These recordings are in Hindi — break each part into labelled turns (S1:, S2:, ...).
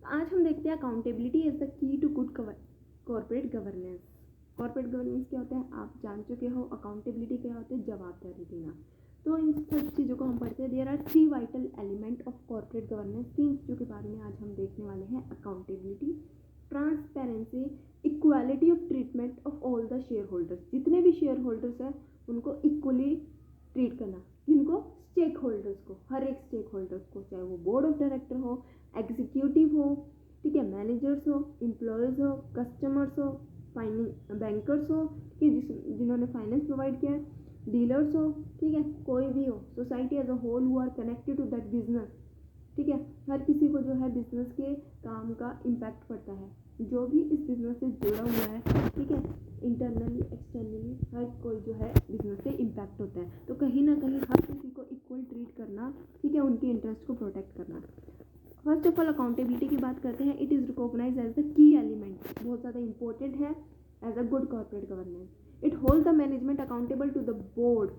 S1: आज हम देखते हैं accountability is the key to good corporate governance. Corporate governance क्या होता है आप जान चुके हो। अकाउंटेबिलिटी क्या होता है जवाबदारी देना। तो इन सब चीज़ों को हम पढ़ते हैं। There are 3 vital element of corporate governance. 3 चीज़ों के बारे में आज हम देखने वाले हैं। Accountability, transparency, equality of treatment of all the share holders. जितने भी शेयर होल्डर्स हैं उनको इक्वली ट्रीट करना। किनको? स्टेक होल्डर्स को, हर एक स्टेक होल्डर्स को, चाहे वो बोर्ड ऑफ डायरेक्टर हो, एग्जीक्यूटिव हो, ठीक है, मैनेजर्स हो, एम्प्लॉयज़ हो, कस्टमर्स हो, बैंकर्स हो कि जिन्होंने फाइनेंस प्रोवाइड किया है, डीलर्स हो, ठीक है, कोई भी हो, society as a whole who are connected to that business, ठीक है, हर किसी को जो है बिजनेस के काम का इम्पैक्ट पड़ता है। जो भी इस बिजनेस से जुड़ा हुआ है, ठीक है, इंटरनली एक्सटर्नली हर कोई जो है बिजनेस से इम्पैक्ट होता है। तो कहीं ना कहीं हर किसी को इक्वल ट्रीट करना, ठीक है, उनके इंटरेस्ट को प्रोटेक्ट करना। फर्स्ट ऑफ ऑल अकाउंटेबिलिटी की बात करते हैं। It is recognise as the key element, बहुत ज़्यादा इंपॉर्टेंट है as a good corporate governance. It hold the management accountable to the board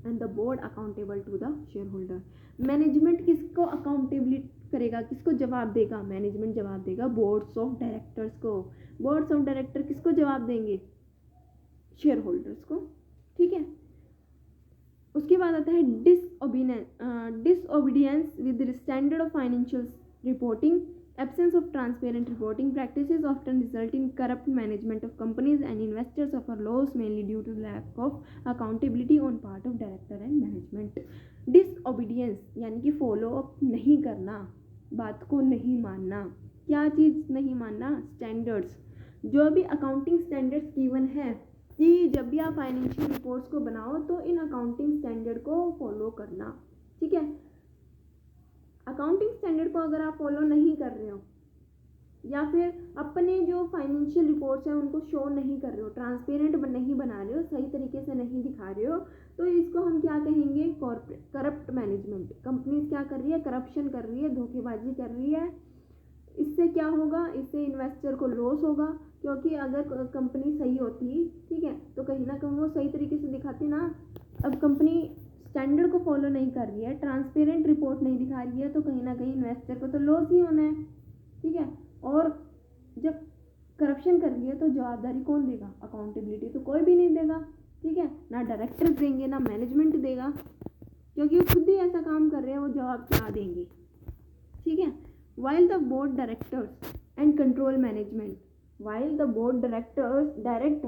S1: and the board accountable to the shareholder. Management किसको अकाउंटेबिलिटी करेगा, किसको जवाब देगा? मैनेजमेंट जवाब देगा बोर्ड्स ऑफ डायरेक्टर्स को। बोर्ड्स ऑफ डायरेक्टर किसको जवाब देंगे? शेयर होल्डर्स को, ठीक है। उसके बाद आता है disobedience with standard of financial reporting. Absence of transparent reporting practices often result in corrupt management of companies and investors suffer loss mainly due to lack of accountability on part of director and management. Disobedience यानी कि फॉलो अप नहीं करना, बात को नहीं मानना। क्या चीज़ नहीं मानना? स्टैंडर्ड्स। जो भी अकाउंटिंग स्टैंडर्ड्स गिवन है कि जब भी आप फाइनेंशियल रिपोर्ट्स को बनाओ तो इन अकाउंटिंग स्टैंडर्ड को फॉलो करना, ठीक है। अकाउंटिंग स्टैंडर्ड को अगर आप फॉलो नहीं कर रहे हो या फिर अपने जो फाइनेंशियल रिपोर्ट्स हैं उनको शो नहीं कर रहे हो, ट्रांसपेरेंट नहीं बना रहे हो, सही तरीके से नहीं दिखा रहे हो, तो इसको हम क्या कहेंगे? Corrupt management. कंपनीज क्या कर रही है? करप्शन कर रही है, धोखेबाजी कर रही है। इससे क्या होगा? इससे इन्वेस्टर को लॉस होगा, क्योंकि अगर कंपनी सही होती, ठीक है, तो कहीं ना कहीं वो सही तरीके से दिखाती ना। अब कंपनी स्टैंडर्ड को फॉलो नहीं कर रही है, ट्रांसपेरेंट रिपोर्ट नहीं दिखा रही है, तो कहीं ना कहीं इन्वेस्टर को तो लॉस ही होना है, ठीक है। और जब करप्शन कर रही है तो जवाबदारी कौन देगा? अकाउंटेबिलिटी तो कोई भी नहीं देगा, ठीक है, ना डायरेक्टर्स देंगे ना मैनेजमेंट देगा, क्योंकि वो खुद ही ऐसा काम कर रहे हैं, वो जवाब क्या देंगे, ठीक है। While the board directors and control management, while the board directors direct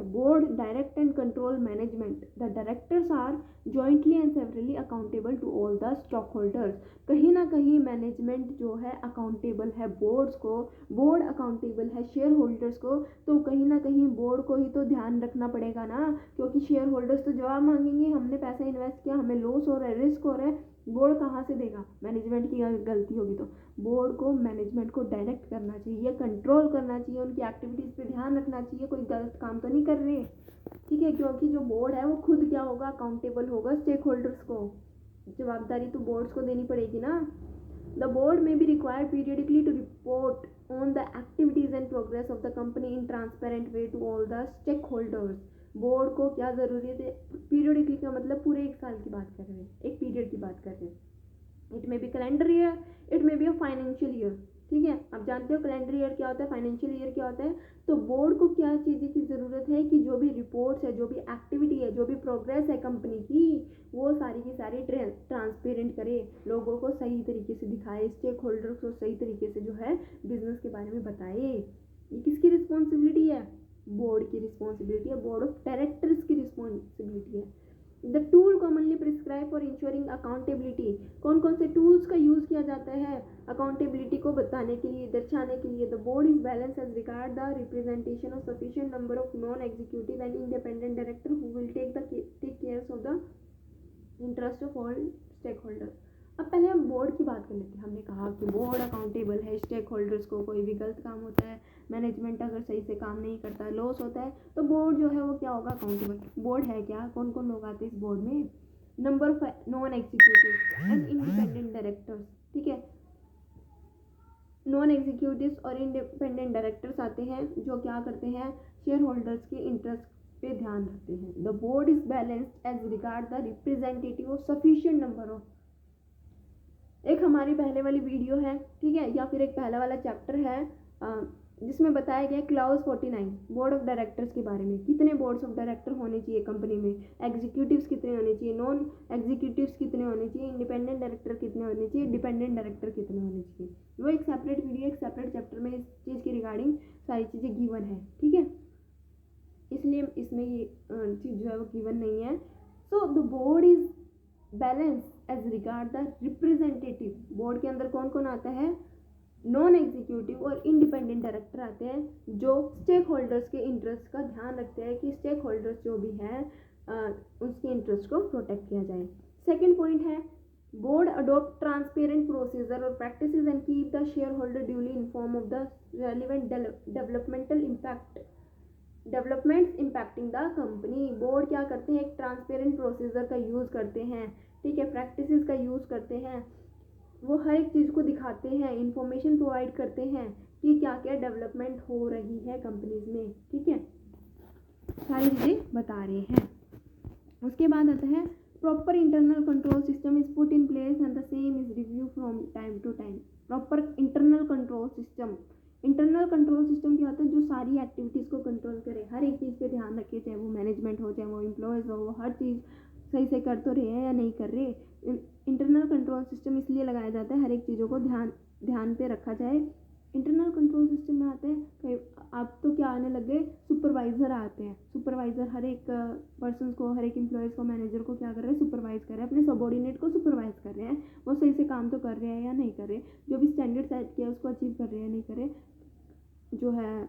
S1: and control management, the directors are jointly and severally accountable to all the stockholders. कहीं ना कहीं मैनेजमेंट जो है अकाउंटेबल है बोर्ड्स को, बोर्ड अकाउंटेबल है शेयर होल्डर्स को, तो कहीं ना कहीं बोर्ड को ही तो ध्यान रखना पड़ेगा ना, क्योंकि शेयर होल्डर्स तो जवाब मांगेंगे, हमने पैसा इन्वेस्ट किया, हमें लॉस हो रहा है, रिस्क हो रहा है, बोर्ड कहाँ से देगा? मैनेजमेंट की गलती होगी तो बोर्ड को मैनेजमेंट को डायरेक्ट करना चाहिए, कंट्रोल करना चाहिए, उनकी एक्टिविटीज़ पे ध्यान रखना चाहिए, कोई गलत काम तो नहीं कर रहे, ठीक है, क्योंकि जो बोर्ड है वो खुद क्या होगा? अकाउंटेबल होगा स्टेक होल्डर्स को। जवाबदारी तो बोर्ड्स को देनी पड़ेगी ना। The board may be required periodically to report on the activities and progress of the company in transparent way to all the stakeholders. Board को क्या ज़रूरत है? पीरियडिकली का मतलब पूरे एक साल की बात कर रहे हैं, एक पीरियड की बात कर रहे हैं। It may be calendar year, it may be a financial year, ठीक है। आप जानते हो कैलेंडर ईयर क्या होता है, फाइनेंशियल ईयर क्या होता है। तो बोर्ड को क्या चीज़ें की ज़रूरत है कि जो भी रिपोर्ट्स है, जो भी एक्टिविटी है, जो भी प्रोग्रेस है कंपनी की, वो सारी की सारी ट्रांसपेरेंट करे, लोगों को सही तरीके से दिखाए, स्टेक होल्डर्स को सही तरीके से जो है बिजनेस के बारे में बताए। ये किसकी रिस्पॉन्सिबिलिटी है? बोर्ड की रिस्पॉन्सिबिलिटी है, बोर्ड ऑफ डायरेक्टर्स की रिस्पॉन्सिबिलिटी है। The tool commonly prescribe for ensuring accountability. कौन कौन से टूल्स का यूज़ किया जाता है अकाउंटेबिलिटी को बताने के लिए, दर्शाने के लिए? The board is balance as regard the representation of sufficient number of non executive and independent director who will take care of the interest of all stakeholder. अब पहले हम बोर्ड की बात कर लेते हैं। हमने कहा कि बोर्ड अकाउंटेबल है स्टेक होल्डर्स को, कोई भी गलत काम होता है, मैनेजमेंट अगर सही से काम नहीं करता, लॉस होता है, तो बोर्ड जो है वो क्या होगा? अकाउंटेबल। बोर्ड है क्या? कौन कौन लोग आते हैं इस बोर्ड में? Number of non executive and independent directors, ठीक है। नॉन एग्जीक्यूटिव्स और इंडिपेंडेंट डायरेक्टर्स आते हैं जो क्या करते हैं? शेयर होल्डर्स के इंटरेस्ट पे ध्यान रखते हैं। The board is balanced as regard the representative of sufficient number of एक हमारी पहले वाली वीडियो है, ठीक है, या फिर एक पहला वाला चैप्टर है जिसमें बताया गया क्लाउज 49 बोर्ड ऑफ डायरेक्टर्स के बारे में। कितने बोर्ड्स ऑफ डायरेक्टर होने चाहिए कंपनी में, एग्जीक्यूटिव्स कितने होने चाहिए, नॉन एग्जीक्यूटिव्स कितने होने चाहिए, इंडिपेंडेंट डायरेक्टर कितने होने चाहिए, डिपेंडेंट डायरेक्टर कितने होने चाहिए। वो एक सेपरेट वीडियो, एक सेपरेट चैप्टर में इस चीज़ की रिगार्डिंग सारी चीज़ें गिवन है, ठीक है, इसलिए इसमें ये चीज़ जो है वो गिवन नहीं है। So the board is balance as regard the representative. Board के अंदर कौन कौन आता है, नॉन एग्जीक्यूटिव और इंडिपेंडेंट डायरेक्टर आते हैं जो स्टेक होल्डर्स के इंटरेस्ट का ध्यान रखते हैं कि स्टेक होल्डर्स जो भी हैं उसके इंटरेस्ट को प्रोटेक्ट किया जाए। सेकेंड पॉइंट है बोर्ड अडोप्ट ट्रांसपेरेंट प्रोसीजर और practices and keep the share holder duly inform of the relevant developments impacting the company. Board क्या करते हैं, एक ट्रांसपेरेंट प्रोसीजर का यूज़ करते हैं, ठीक है, प्रैक्टिसेस का यूज़ करते हैं, वो हर एक चीज़ को दिखाते हैं, इंफॉर्मेशन प्रोवाइड करते हैं कि क्या क्या डेवलपमेंट हो रही है कंपनीज में, ठीक है, सारी चीज़ें बता रहे हैं। उसके बाद आता है proper internal control system is put in place and the same is review from time to time. Proper internal control system, internal control system क्या होता है, जो सारी एक्टिविटीज़ को कंट्रोल करे, हर एक चीज़ पे ध्यान रखे, चाहे वो मैनेजमेंट हो, चाहे वो एम्प्लॉयज़ हो, वो हर चीज़ सही से कर तो रहे हैं या नहीं कर रहे। इंटरनल कंट्रोल सिस्टम इसलिए लगाया जाता है हर एक चीज़ों को ध्यान पे रखा जाए। इंटरनल कंट्रोल सिस्टम में आते हैं कई, अब तो क्या आने लगे, सुपरवाइज़र आते हैं। सुपरवाइज़र हर एक पर्सन को, हर एक एम्प्लॉयज़ को, मैनेजर को क्या कर रहे हैं, सुपरवाइज़ कर रहे हैं, अपने सबॉर्डिनेट को सुपरवाइज़ कर रहे हैं, वो सही से काम तो कर रहे हैं या नहीं कर रहे, जो भी स्टैंडर्ड सेट किया उसको अचीव कर रहे हैं या नहीं कर रहे। जो है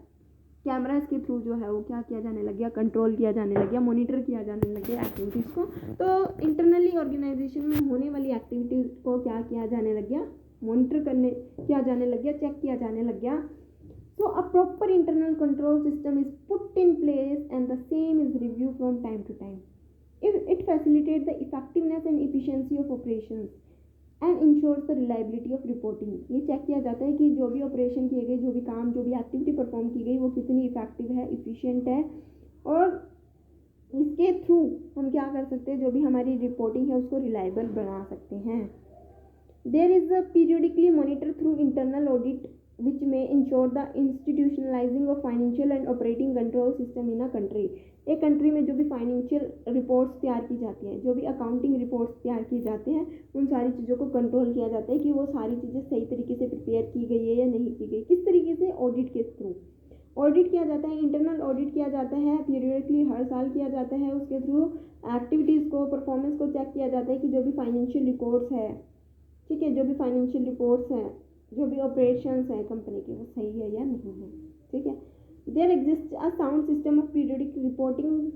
S1: कैमराज के थ्रू जो है वो क्या किया जाने लग गया, कंट्रोल किया जाने लग गया, मॉनिटर किया जाने लग गया एक्टिविटीज़ को। तो इंटरनली ऑर्गेनाइजेशन में होने वाली एक्टिविटीज़ को क्या किया जाने लग गया, मॉनिटर करने किया जाने लग गया, चेक किया जाने लग गया। So a proper internal control system is put in place and the same is review from time to time. It facilitate the effectiveness and efficiency of operations and ensures the reliability of reporting. ये चेक किया जाता है कि जो भी ऑपरेशन किए गए, जो भी काम, जो भी एक्टिविटी परफॉर्म की गई वो कितनी इफेक्टिव है, इफिशिएंट है, और इसके थ्रू हम क्या कर सकते हैं, जो भी हमारी रिपोर्टिंग है उसको रिलायबल बना सकते हैं। There is a periodically monitor through internal audit which may ensure the institutionalizing of financial and operating control system in a country। एक कंट्री में जो भी फाइनेंशियल रिपोर्ट्स तैयार की जाती हैं, जो भी अकाउंटिंग रिपोर्ट्स तैयार किए जाते हैं, उन सारी चीज़ों को कंट्रोल किया जाता है कि वो सारी चीज़ें सही तरीके से प्रिपेयर की गई है या नहीं की गई। किस तरीके से, ऑडिट के थ्रू ऑडिट किया जाता है, इंटरनल ऑडिट किया जाता है, पीरियडिकली हर साल किया जाता है। उसके थ्रू एक्टिविटीज़ को, परफॉर्मेंस को चेक किया जाता है कि जो भी फाइनेंशियल रिपोर्ट्स है, ठीक है, जो भी फाइनेंशियल रिपोर्ट्स हैं, जो भी ऑपरेशंस हैं कंपनी के, वो सही है या नहीं है, ठीक है। There exist a sound system of periodic reporting,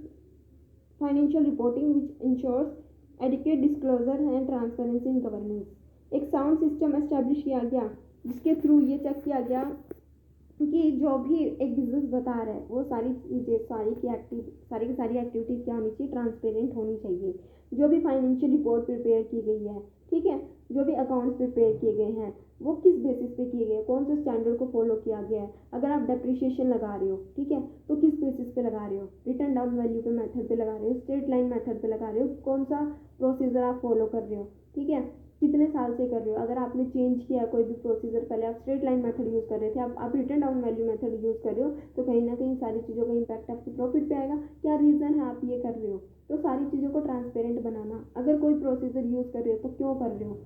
S1: financial reporting which ensures adequate disclosure and transparency in governance. एक साउंड सिस्टम एस्टेब्लिश किया गया जिसके थ्रू ये चेक किया गया कि जो भी एक बिजनेस बता रहा है वो सारी चीज़ें, सारी की सारी एक्टिविटीज़ क्या होनी चाहिए, ट्रांसपेरेंट होनी चाहिए। जो भी फाइनेंशियल रिपोर्ट प्रिपेयर की गई है, ठीक है, जो भी अकाउंट्स प्रिपेयर किए गए हैं वो किस बेसिस पे किए गए, कौन से स्टैंडर्ड को फॉलो किया गया है। अगर आप डेप्रिसिएशन लगा रहे हो, ठीक है, तो किस बेसिस पे लगा रहे हो, रिटर्न डाउन वैल्यू पे मेथड पे लगा रहे हो, स्ट्रेट लाइन मेथड पे लगा रहे हो, कौन सा प्रोसीजर आप फॉलो कर रहे हो, ठीक है, कितने साल से कर रहे हो। अगर आपने चेंज किया कोई भी प्रोसीजर, पहले आप स्ट्रेट लाइन मेथड यूज़ कर रहे थे, आप return down value method use कर रहे हो, तो कहीं ना कहीं सारी चीज़ों का इम्पैक्ट आपके प्रॉफिट पे आएगा। क्या रीज़न है आप ये कर रहे हो, तो सारी चीज़ों को ट्रांसपेरेंट बनाना। अगर कोई प्रोसीजर यूज़ कर रहे हो तो क्यों कर रहे हो,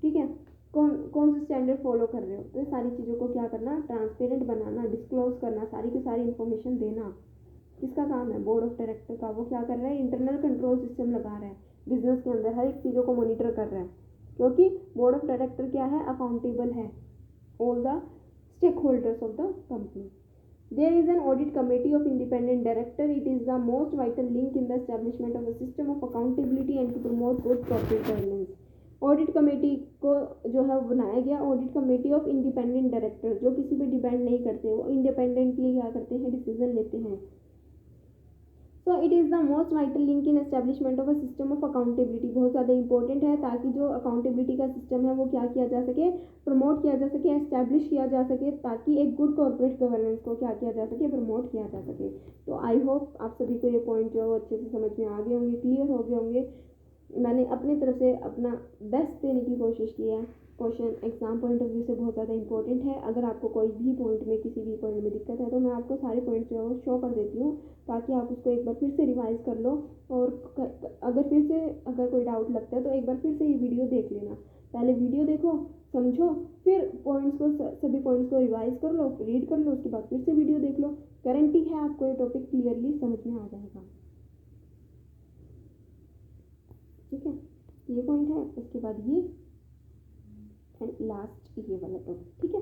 S1: ठीक है, कौन से स्टैंडर्ड फॉलो कर रहे हो, तो सारी चीज़ों को क्या करना, ट्रांसपेरेंट बनाना, डिस्क्लोज करना, सारी की सारी इन्फॉर्मेशन देना। किसका काम है, बोर्ड ऑफ डायरेक्टर का। वो क्या कर रहा है, इंटरनल कंट्रोल सिस्टम लगा रहा है बिजनेस के अंदर, हर एक चीज़ों को मॉनिटर कर रहा है, क्योंकि बोर्ड ऑफ डायरेक्टर क्या है, अकाउंटेबल है all the stakeholders of the company. There is an audit committee of independent director. It is the most vital link in the establishment of a system of accountability and to promote good corporate governance. Audit committee को जो है बनाया गया, audit committee of independent director, जो किसी पे डिपेंड नहीं करते, वो इंडिपेंडेंटली क्या करते हैं, डिसीजन लेते हैं। So it is the most vital link in establishment of a system of accountability. बहुत ज़्यादा इंपॉर्टेंट है ताकि जो अकाउंटेबिलिटी का सिस्टम है वो क्या किया जा सके, प्रमोट किया जा सके, एस्टैब्लिश किया जा सके, ताकि एक गुड कॉर्पोरेट गवर्नेंस को क्या किया जा सके, प्रमोट किया जा सके। तो आई होप आप सभी को ये पॉइंट जो है वो अच्छे से समझ में आ गए होंगे, क्लियर हो गए होंगे। मैंने अपनी तरफ से अपना बेस्ट देने की कोशिश की है। Question exam point of view से बहुत ज़्यादा इंपॉर्टेंट है। अगर आपको कोई भी पॉइंट में किसी भी पॉइंट में दिक्कत है तो मैं आपको सारे पॉइंट जो है वो शो कर देती हूँ, ताकि आप उसको एक बार फिर से रिवाइज कर लो। और अगर कोई डाउट लगता है तो एक बार फिर से ये वीडियो देख लेना। पहले वीडियो देखो, समझो, फिर सभी पॉइंट्स को रिवाइज कर लो, रीड कर लो, उसके बाद फिर से वीडियो देख लो। गारंटी है आपको ये टॉपिक क्लियरली समझ में आ जाएगा। ठीक है, ये पॉइंट है, उसके बाद ये एंड लास्ट ये वाला टॉपिक। ठीक है।